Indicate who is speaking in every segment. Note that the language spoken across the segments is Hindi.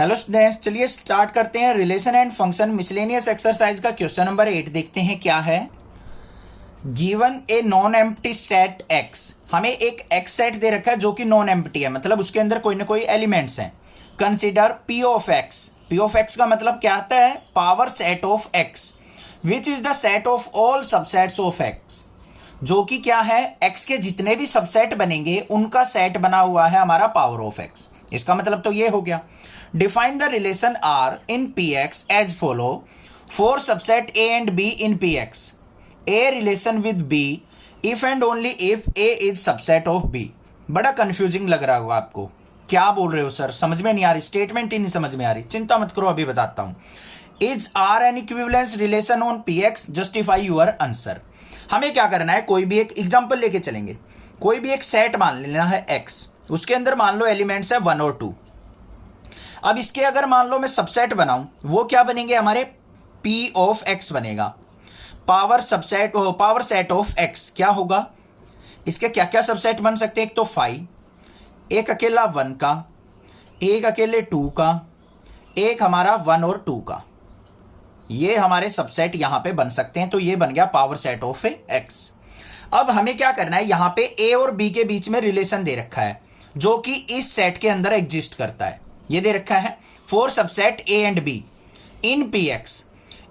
Speaker 1: हेलो स्टूडेंट्स, चलिए स्टार्ट करते हैं। Relation and function miscellaneous exercise का क्वेश्चन नंबर 8 देखते हैं क्या है। Given a non empty set x, हमें एक एक्स सेट दे रखा है जो कि नॉन एम्प्टी है, मतलब उसके अंदर कोई ना कोई एलिमेंट्स हैं। Consider P of x. P of x का मतलब क्या आता है? Power set of x which is the set of all subsets of x, जो कि क्या है, एक्स के जितने भी सबसेट बनेंगे उनका सेट बना हुआ है हमारा पावर ऑफ एक्स। इसका मतलब तो ये हो गया। Define the relation R in P X as follow for subset A and B in P X. A relation with B if and only if A is subset of B. बड़ा कंफ्यूजिंग लग रहा होगा आपको, क्या बोल रहे हो सर, समझ में नहीं आ रही, स्टेटमेंट ही नहीं समझ में आ रही। चिंता मत करो, अभी बताता हूं। Is R an equivalence relation on P X? Justify your answer. हमें क्या करना है, कोई भी एक एग्जाम्पल लेके चलेंगे। कोई भी एक सेट मान लेना है एक्स, उसके अंदर मान लो एलिमेंट्स है 1 और 2। अब इसके अगर मान लो मैं सबसेट बनाऊं, वो क्या बनेंगे हमारे? P ऑफ एक्स बनेगा। Power subset power set of x क्या होगा? इसके क्या क्या सबसेट बन सकते हैं? एक तो 5, एक अकेला 1 का, एक अकेले 2 का, एक हमारा 1 और 2 का। ये हमारे सबसेट यहां पे बन सकते हैं। तो ये बन गया पावर सेट ऑफ एक्स। अब हमें क्या करना है, यहां पे ए और बी के बीच में रिलेशन दे रखा है जो कि इस सेट के अंदर एग्जिस्ट करता है। ये दे रखा है for subset A and B in P X,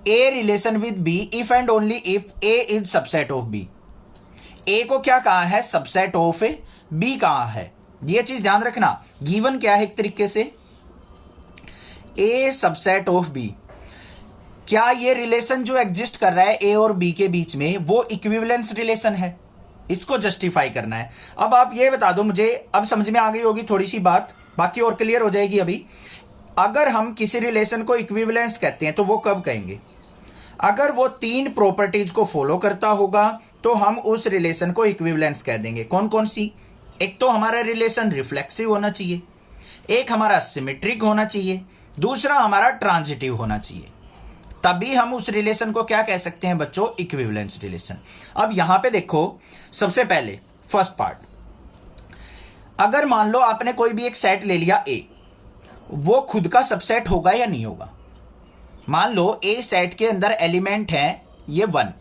Speaker 1: A relation with B if and only if A is subset of B. A को क्या कहा है? सबसेट ऑफ बी कहा है। ये चीज ध्यान रखना। गिवन क्या है? एक तरीके से ए सबसेट ऑफ बी। क्या ये रिलेशन जो एग्जिस्ट कर रहा है ए और बी के बीच में, वो इक्विवेलेंस रिलेशन है? इसको जस्टिफाई करना है। अब आप ये बता दो मुझे, अब समझ में आ गई होगी थोड़ी सी बात, बाकी और क्लियर हो जाएगी अभी। अगर हम किसी रिलेशन को इक्विवेलेंस कहते हैं तो वो कब कहेंगे? अगर वो 3 प्रॉपर्टीज को फॉलो करता होगा तो हम उस रिलेशन को इक्विवेलेंस कह देंगे। कौन कौन सी? एक तो हमारा रिलेशन रिफ्लेक्सिव होना चाहिए, एक हमारा सिमेट्रिक होना चाहिए, दूसरा हमारा ट्रांजिटिव होना चाहिए। तभी हम उस रिलेशन को क्या कह सकते हैं बच्चों? Equivalence relation. अब यहां पे देखो, सबसे पहले फर्स्ट पार्ट, अगर मान लो आपने कोई भी एक सेट ले लिया ए, वो खुद का सबसेट होगा या नहीं होगा? मान लो ए सेट के अंदर एलिमेंट है ये 1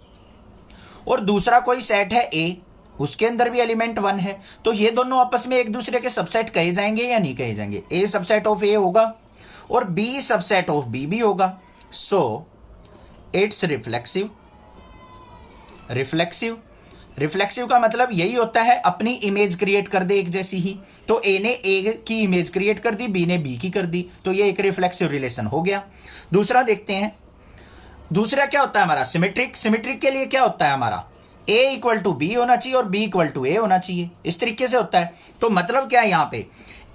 Speaker 1: और दूसरा कोई सेट है ए, उसके अंदर भी एलिमेंट 1 है, तो ये दोनों आपस में एक दूसरे के सबसेट कहे जाएंगे या नहीं कहे जाएंगे? ए सबसेट ऑफ ए होगा और बी सबसेट ऑफ बी भी होगा। So it's reflexive. रिफ्लेक्सिव का मतलब यही होता है अपनी इमेज क्रिएट कर दे एक जैसी ही। तो ए ने ए की इमेज क्रिएट कर दी, बी ने बी की कर दी, तो ये एक रिफ्लेक्सिव रिलेशन हो गया। दूसरा देखते हैं, दूसरा क्या होता है हमारा? सिमेट्रिक। सिमेट्रिक के लिए क्या होता है हमारा? ए इक्वल टू बी होना चाहिए और बी इक्वल टू ए होना चाहिए। इस तरीके से होता है। तो मतलब क्या है यहां पे?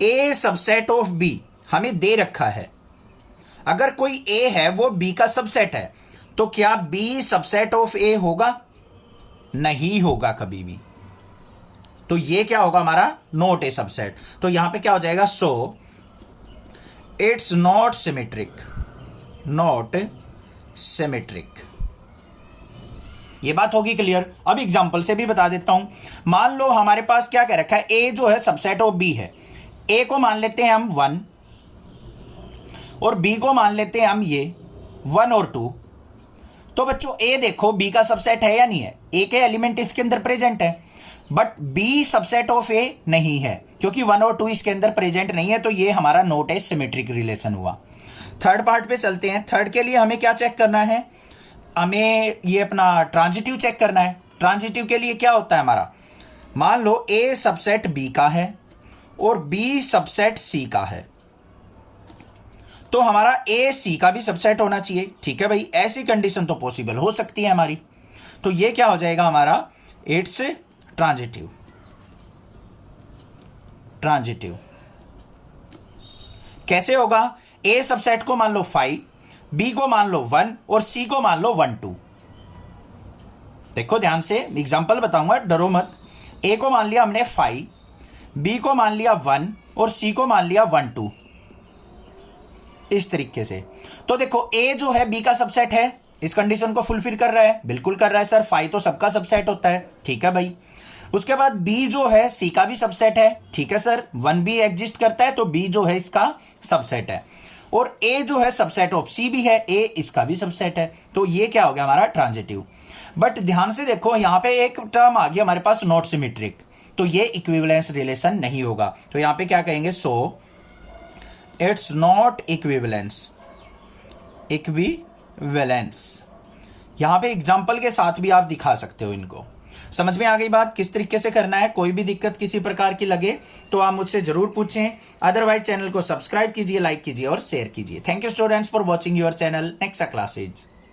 Speaker 1: ए सबसेट ऑफ बी हमें दे रखा है। अगर कोई ए है वो बी का सबसेट है, तो क्या बी सबसेट ऑफ ए होगा? नहीं होगा कभी भी। तो ये क्या होगा हमारा? Not a subset. तो यहां पे क्या हो जाएगा? So it's not symmetric. Not symmetric. ये बात होगी क्लियर। अब एग्जांपल से भी बता देता हूं। मान लो हमारे पास क्या कह रखा है, ए जो है सबसेट ऑफ बी है। ए को मान लेते हैं हम 1 और बी को मान लेते हैं हम ये 1 और 2। तो बच्चों ए देखो बी का सबसेट है या नहीं है? ए के एलिमेंट इसके अंदर प्रेजेंट है, बट बी सबसेट ऑफ ए नहीं है क्योंकि 1 और 2 इसके अंदर प्रेजेंट नहीं है। तो ये हमारा नॉट ए सिमेट्रिक रिलेशन हुआ। थर्ड पार्ट पे चलते हैं। थर्ड के लिए हमें क्या चेक करना है? हमें ये अपना ट्रांजिटिव चेक करना है। ट्रांजिटिव के लिए क्या होता है हमारा? मान लो ए सबसेट बी का है और बी सबसेट सी का है, तो हमारा ए सी का भी सबसेट होना चाहिए। ठीक है भाई, ऐसी कंडीशन तो पॉसिबल हो सकती है हमारी। तो ये क्या हो जाएगा हमारा? It's transitive. ट्रांजिटिव कैसे होगा? ए सबसेट को मान लो 5, बी को मान लो 1 और सी को मान लो 1 2। देखो ध्यान से, एग्जांपल बताऊंगा, डरो मत। ए को मान लिया हमने 5, बी को मान लिया 1 और सी को मान लिया 1 2। इस तरीके से। तो देखो ए जो है बी का सबसेट है, इस कंडीशन को फुलफिल कर रहा है? बिल्कुल कर रहा है सर, 5 तो सबका सबसेट होता है। ठीक है भाई। उसके बाद बी जो है सी का भी सबसेट है। ठीक है सर, 1 भी एग्जिस्ट करता है तो बी जो है इसका सबसेट है। और ए जो है सबसेट ऑफ सी भी है, ए इसका भी सबसेट है, तो ये क्या हो गया हमारा ट्रांजिटिव। बट ध्यान से देखो यहां पे एक टर्म आ गया हमारे पास नॉट सिमेट्रिक, तो ये इक्विवेलेंस रिलेशन नहीं होगा, तो यहां पे क्या कहेंगे, सो इट्स नॉट इक्विवेलेंस। यहां पे एग्जांपल के साथ भी आप दिखा सकते हो इनको। समझ में आ गई बात किस तरीके से करना है? कोई भी दिक्कत किसी प्रकार की लगे तो आप मुझसे जरूर पूछें, अदरवाइज चैनल को सब्सक्राइब कीजिए, लाइक कीजिए और शेयर कीजिए। Thank you students for watching your channel. Next classes.